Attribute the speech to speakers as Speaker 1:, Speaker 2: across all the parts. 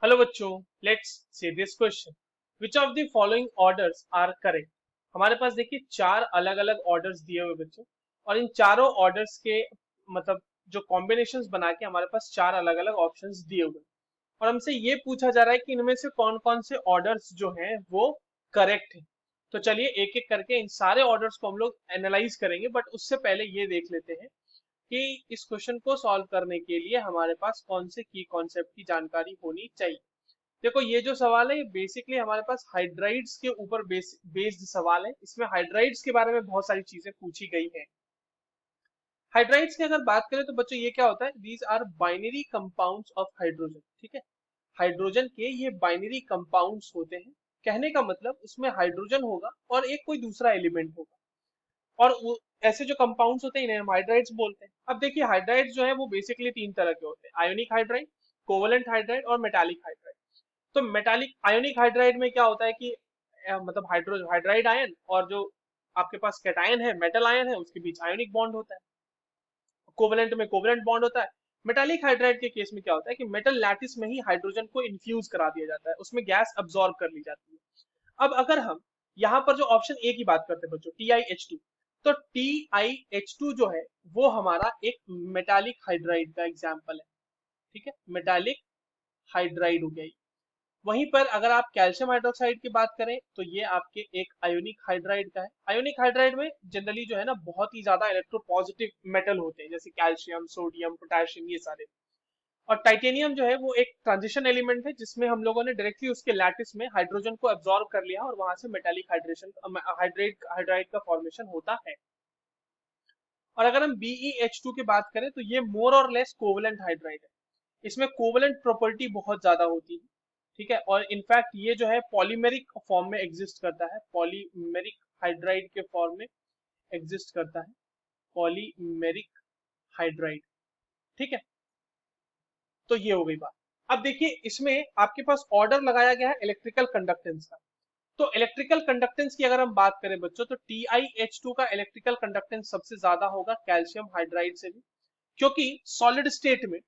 Speaker 1: Hello बच्चों, let's see this question. Which of the following orders are correct. हमारे पास देखिए चार अलग अलग ऑर्डर्स दिए हुए बच्चों, और इन चारों ऑर्डर्स के मतलब जो कॉम्बिनेशंस बना के हमारे पास चार अलग अलग ऑप्शंस दिए हुए हैं। और हमसे ये पूछा जा रहा है कि इनमें से कौन कौन से ऑर्डर्स जो हैं वो करेक्ट हैं। तो चलिए एक एक करके इन सारे ऑर्डर्स को हम लोग एनालाइज करेंगे, बट उससे पहले ये देख लेते हैं कि इस क्वेश्चन को सॉल्व करने के लिए हमारे पास कौन से की कॉन्सेप्ट की जानकारी होनी चाहिए। देखो ये जो सवाल है ये बेसिकली हमारे पास हाइड्राइड्स के ऊपर बेस्ड सवाल है। इसमें हाइड्राइड्स के बारे में बहुत सारी चीजें पूछी गई हैं। हाइड्राइड्स की अगर बात करें तो बच्चों ये क्या होता है, these are binary compounds of hydrogen. ठीक है, हाइड्रोजन के ये बाइनरी कंपाउंड्स होते हैं। कहने का मतलब उसमें हाइड्रोजन होगा और एक कोई दूसरा एलिमेंट होगा, और ऐसे जो कंपाउंड्स होते हैं इन्हें हम हाइड्राइड्स बोलते हैं। अब देखिए हाइड्राइड्स जो है वो बेसिकली तीन तरह के होते हैं, आयोनिक हाइड्राइड, कोवलेंट हाइड्राइड और मेटालिक हाइड्राइड। तो मेटालिक आयोनिक हाइड्राइड में क्या होता है कि मतलब हाइड्राइड आयन और जो आपके पास कैटायन है, मेटल आयन है, उसके बीच आयोनिक बॉन्ड होता है। कोवलेंट में कोवलेंट बॉन्ड होता है। मेटालिक हाइड्राइड के केस में क्या होता है कि मेटल लैटिस में ही हाइड्रोजन को इन्फ्यूज करा दिया जाता है, उसमें गैस अब्सॉर्ब कर ली जाती है। अब अगर हम यहाँ पर जो ऑप्शन ए की बात करते हैं बच्चों, TiH2, तो TiH2 जो है वो हमारा एक मेटालिक हाइड्राइड का एग्जाम्पल है। ठीक है, मेटालिक हाइड्राइड हो गया ये। वहीं पर अगर आप कैल्शियम हाइड्रोक्साइड की बात करें तो ये आपके एक आयोनिक हाइड्राइड का है। आयोनिक हाइड्राइड में जनरली जो है ना बहुत ही ज्यादा इलेक्ट्रोपॉजिटिव मेटल होते हैं, जैसे कैल्शियम, सोडियम, पोटेशियम, ये सारे। और टाइटेनियम जो है वो एक ट्रांजिशन एलिमेंट है, जिसमें हम लोगों ने डायरेक्टली उसके लैटिस में हाइड्रोजन को एब्जॉर्ब कर लिया और वहां से मेटालिक हाइड्रेशन हाइड्राइड का फॉर्मेशन होता है। और अगर हम BeH2 की बात करें तो ये मोर और लेस कोवलेंट हाइड्राइड है। इसमें कोवलेंट प्रॉपर्टी बहुत ज्यादा होती है। ठीक है, और इनफैक्ट ये जो है पॉलीमेरिक फॉर्म में एग्जिस्ट करता है, पॉलीमेरिक हाइड्राइड के फॉर्म में एग्जिस्ट करता है, पॉलीमेरिक हाइड्राइड। ठीक है, तो ये हो गई बात। अब देखिए इसमें आपके पास ऑर्डर लगाया गया है इलेक्ट्रिकल कंडक्टेंस का। तो इलेक्ट्रिकल कंडक्टेंस की अगर हम बात करें बच्चों तो TiH2 का इलेक्ट्रिकल कंडक्टेंस सबसे ज्यादा होगा कैल्शियम हाइड्राइड से भी, क्योंकि सॉलिड स्टेट में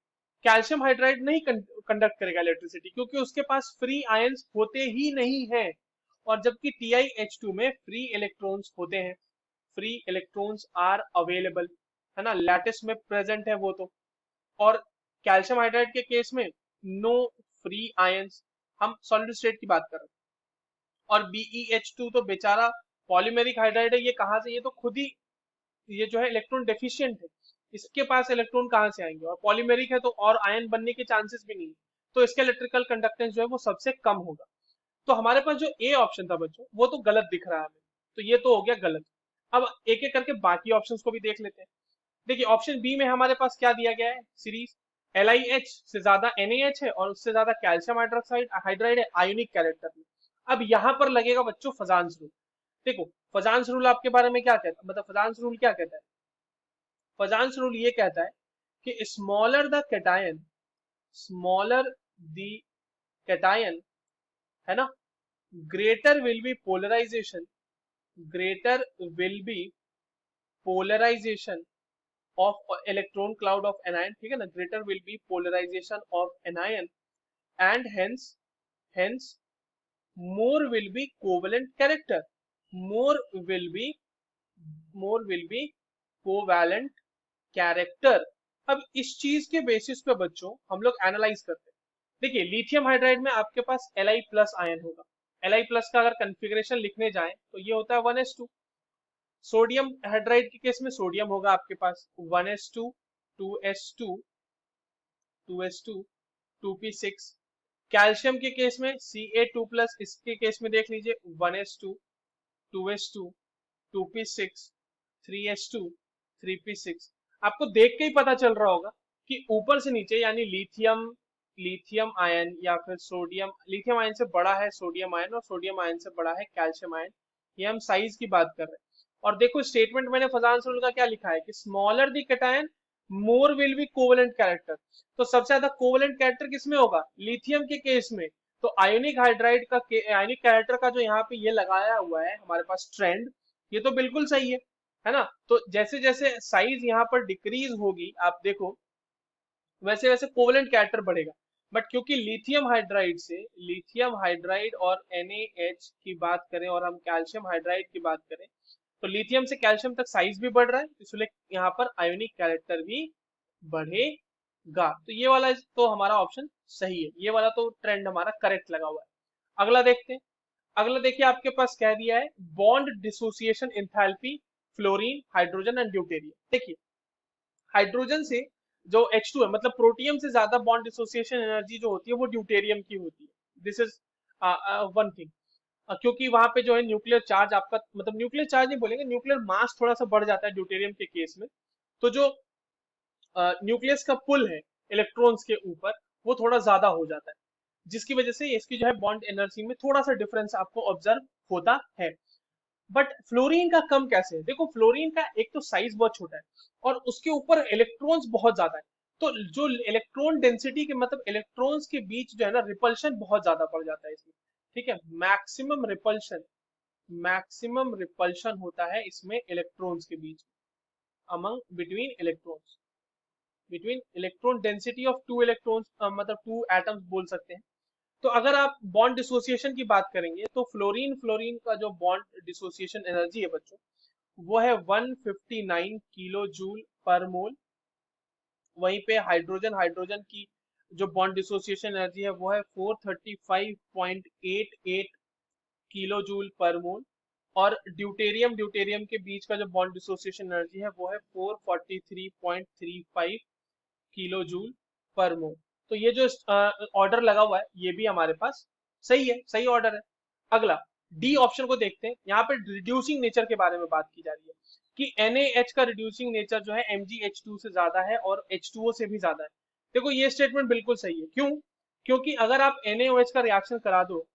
Speaker 1: कैल्शियम हाइड्राइड नहीं कंडक्ट करेगा इलेक्ट्रिसिटी, क्योंकि उसके पास फ्री आयंस होते ही नहीं है। और जबकि TiH2 में फ्री इलेक्ट्रॉन्स होते हैं, फ्री इलेक्ट्रॉन्स आर अवेलेबल, है ना, लैटिस में प्रेजेंट है वो तो। और कैल्शियम हाइड्राइड के केस में नो फ्री आयंस। हम सॉलिड स्टेट की बात कर रहे हैं। और BeH2 तो बेचारा पॉलीमेरिक हाइड्राइड है, ये कहाँ से, ये तो खुद ही ये जो है इलेक्ट्रॉन डेफिशिएंट है। इसके पास इलेक्ट्रॉन कहाँ से आएंगे, और पॉलीमेरिक है तो और आयन बनने के चांसेस भी नहीं है। तो इसका इलेक्ट्रिकल कंडक्टेंस जो है वो सबसे कम होगा। तो हमारे पास जो ए ऑप्शन था बच्चों वो तो गलत दिख रहा है हमें, तो ये तो हो गया गलत। अब एक एक करके बाकी ऑप्शंस को भी देख लेते हैं। देखिए ऑप्शन बी में हमारे पास क्या दिया गया है, सीरीज LiH से ज्यादा NaH है और उससे ज्यादा कैल्शियम हाइड्रोक्साइड हाइड्राइड है आयोनिक कैरेक्टर में। अब यहाँ पर लगेगा बच्चों फजांस रूल। देखो फजांस रूल आपके बारे में क्या कहता है, मतलब फजांस रूल क्या कहता है। फजांस रूल ये कहता है कि smaller the cation, smaller the cation, है ना, greater will be polarisation, greater will be polarisation of electron cloud of anion, ठीक है ना, greater will be polarization of anion, and hence more will be covalent character, more will be more will be covalent character. अब इस चीज के basis पे बच्चों हम लोग एनालाइज करते हैं। देखिए लिथियम हाइड्राइड में आपके पास Li प्लस आयन होगा। Li प्लस का अगर कन्फिग्रेशन लिखने जाएं तो ये होता है 1s2। सोडियम हाइड्राइड के केस में सोडियम होगा आपके पास 1s2, 2s2, 2s2, 2p6। Calcium के केस में Ca2 प्लस, इसके केस में देख लीजिए 1s2, 2s2, 2p6, 3s2, 3p6। आपको देख के ही पता चल रहा होगा कि ऊपर से नीचे यानी लिथियम, लिथियम आयन या फिर सोडियम, लिथियम आयन से बड़ा है सोडियम आयन और सोडियम आयन से बड़ा है कैल्शियम आयन। ये हम साइज की बात कर रहे हैं। और देखो स्टेटमेंट मैंने फजांस रूल का क्या लिखा है कि smaller the cation more will be covalent character. तो सबसे ज्यादा कोवलेंट कैरेक्टर किसमें होगा, लिथियम के केस में। तो आयोनिक हाइड्राइड का आयोनिक कैरेक्टर का जो यहाँ पे ये लगाया हुआ है हमारे पास ट्रेंड, ये तो बिल्कुल सही है ना। तो जैसे जैसे साइज यहाँ पर डिक्रीज होगी आप देखो, वैसे वैसे कोवलेंट कैरेक्टर बढ़ेगा। बट क्योंकि लिथियम हाइड्राइड और NaH की बात करें और हम कैल्शियम हाइड्राइड की बात करें, तो लिथियम से कैल्शियम तक साइज भी बढ़ रहा है, इसलिए यहाँ पर आयोनिक कैरेक्टर भी बढ़ेगा। तो ये वाला तो हमारा ऑप्शन सही है, ये वाला तो ट्रेंड हमारा करेक्ट लगा हुआ है। अगला देखते हैं। अगला देखिए आपके पास कह दिया है bond dissociation enthalpy fluorine hydrogen and deuterium. देखिए हाइड्रोजन से जो H2 है, मतलब प्रोटियम से ज्यादा बॉन्ड डिसोसिएशन एनर्जी जो होती है वो ड्यूटेरियम की होती है। This is one thing. क्योंकि वहां पे जो है न्यूक्लियर चार्ज आपका, मतलब न्यूक्लियर चार्ज नहीं बोलेंगे, न्यूक्लियर मास थोड़ा सा बढ़ जाता है ड्यूटेरियम के केस में। तो जो न्यूक्लियस का पुल है इलेक्ट्रॉन्स के ऊपर, वो थोड़ा ज्यादा हो जाता है, जिसकी वजह से इसकी जो है बॉन्ड एनर्जी में थोड़ा सा डिफरेंस आपको ऑब्जर्व होता है। बट फ्लोरीन का कम कैसे है? देखो फ्लोरीन का एक तो साइज बहुत छोटा है और उसके ऊपर इलेक्ट्रॉन्स बहुत ज्यादा है। तो जो इलेक्ट्रॉन डेंसिटी के, मतलब इलेक्ट्रॉन्स के बीच जो है ना, रिपल्शन बहुत ज्यादा पड़ जाता है इसमें। ठीक है, मैक्सिमम रिपल्शन होता है इसमें इलेक्ट्रॉन्स के बीच, among between electron density of two electrons, मतलब टू एटम्स बोल सकते हैं। तो अगर आप बॉन्ड डिसोसिएशन की बात करेंगे तो फ्लोरीन फ्लोरीन का जो बॉन्ड डिसोसिएशन एनर्जी है बच्चों, वो है 159 किलो जूल पर मोल। वहीं पे हाइड्रोजन हाइड्रोजन की जो बॉन्ड डिसोसिएशन एनर्जी है वो है 435.88 किलो जूल पर मोल। और ड्यूटेरियम ड्यूटेरियम के बीच का जो बॉन्ड डिसोसिएशन एनर्जी है वो है 443.35 किलो जूल पर मोल। तो ये जो ऑर्डर लगा हुआ है ये भी हमारे पास सही है, सही ऑर्डर है। अगला डी ऑप्शन को देखते हैं। यहाँ पे रिड्यूसिंग नेचर के बारे में बात की जा रही है कि NaH का रिड्यूसिंग नेचर जो है MgH2 से ज्यादा है और H2O से भी ज्यादा है। देखो ये स्टेटमेंट बिल्कुल सही है। क्यों? क्योंकि अगर आप NaOH का रिएक्शन करा दो,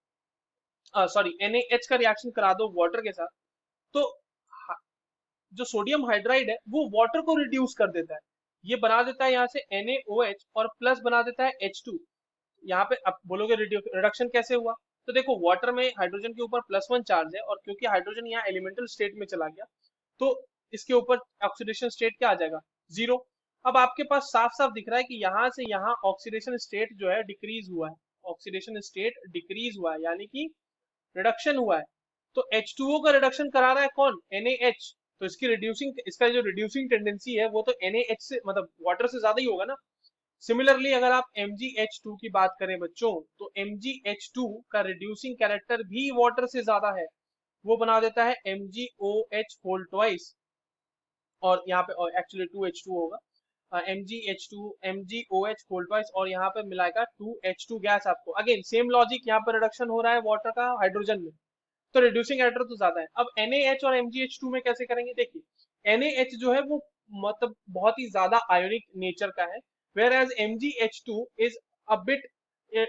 Speaker 1: NaH का रिएक्शन करा दो वाटर के साथ, तो जो सोडियम हाइड्राइड है वो वाटर को रिड्यूस कर देता है। ये बना देता है यहाँ से NaOH और प्लस बना देता है H2। यहाँ पे आप बोलोगे रिडक्शन कैसे हुआ? तो देखो वाटर में हाइड्रोजन के ऊपर +1 चार्ज है और क्योंकि हाइड्रोजन यहाँ एलिमेंटल स्टेट में चला गया, तो इसके ऊपर ऑक्सीडेशन स्टेट क्या आ जाएगा? 0। अब आपके पास साफ साफ दिख रहा है कि यहाँ से यहाँ ऑक्सीडेशन स्टेट जो है डिक्रीज हुआ है, ऑक्सीडेशन स्टेट डिक्रीज हुआ है, यानी कि रिडक्शन हुआ है। तो H2O का रिडक्शन करा रहा है कौन? NaH। तो इसका जो रिड्यूसिंग टेंडेंसी है वो तो NaH से, मतलब वाटर से ज्यादा ही होगा ना। सिमिलरली अगर आप MgH2 की बात करें बच्चों, तो MgH2 का रिड्यूसिंग कैरेक्टर भी वाटर से ज्यादा है। वो बना देता है MgOH होल ट्वाइस, और यहाँ पे एक्चुअली 2H2 होगा। MgOH होल ट्वाइस, और यहाँ पे मिलाएगा 2H2 गैस आपको। अगेन सेम लॉजिक, यहाँ पे रिडक्शन हो रहा है वाटर का हाइड्रोजन में, तो रिड्यूसिंग एडिटर तो ज्यादा है। अब NaH और MgH2 में कैसे करेंगे? देखिए NaH जो है वो मतलब बहुत ही ज्यादा आयोनिक नेचर का है, whereas MgH2 is a bit,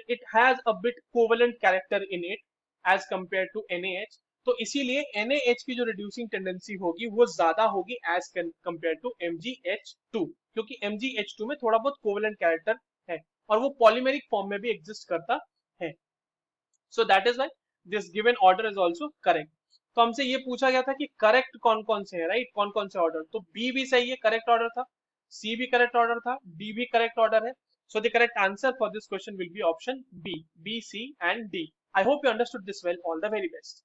Speaker 1: it has a bit covalent character in it as compared to NaH। तो इसीलिए NaH की जो रिड्यूसिंग टेंडेंसी होगी वो ज्यादा होगी एज कंपेयर टू MgH2, क्योंकि MgH2 में थोड़ा बहुत कोवेलेंट कैरेक्टर है और वो पॉलीमेरिक फॉर्म में भी एग्जिस्ट करता है। So that is why this given order is also correct. तो हमसे ये पूछा गया था कि करेक्ट कौन कौन से है, राइट, कौन कौन से ऑर्डर। तो बी भी सही है, करेक्ट ऑर्डर था। सी भी करेक्ट ऑर्डर था, डी भी करेक्ट ऑर्डर है। So the correct answer for this question will be option B, B, C and D। I hope you understood this well. All the very best.